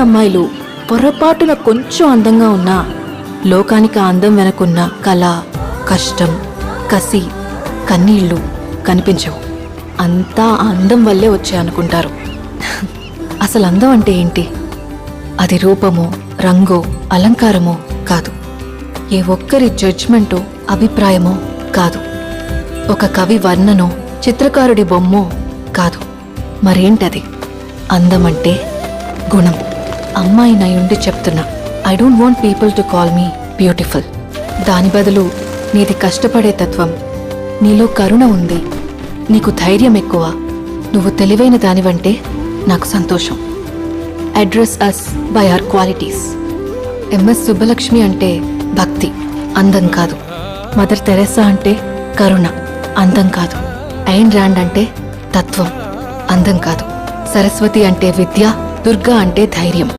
అమ్మాయిలు పొరపాటున కొంచెం అందంగా ఉన్నా లోకానికి ఆ అందం వెనకున్న కళ, కష్టం, కసి, కన్నీళ్లు కనిపించవు. అంతా ఆ అందం వల్లే వచ్చాయనుకుంటారు. అసలు అందం అంటే ఏంటి? అది రూపమో, రంగో, అలంకారమో కాదు. ఏ ఒక్కరి జడ్జ్మెంటో, అభిప్రాయమో కాదు. ఒక కవి వర్ణనో, చిత్రకారుడి బొమ్మో కాదు. మరేంటది? అందమంటే గుణం. అమ్మాయి నయుండి చెప్తున్నా, I don't want people to call me beautiful. దాని బదులు నీది కష్టపడే తత్వం, నీలో కరుణ ఉంది, నీకు ధైర్యం ఎక్కువ, నువ్వు తెలివైన దానివంటే నాకు సంతోషం. Address us by our qualities. MS Subbulakshmi అంటే భక్తి, అందం కాదు. మదర్ తెరెసా అంటే కరుణ, అందం కాదు. ఐన్ ర్యాండ్ అంటే తత్వం, అందం కాదు. సరస్వతి అంటే విద్య, దుర్గా అంటే ధైర్యం.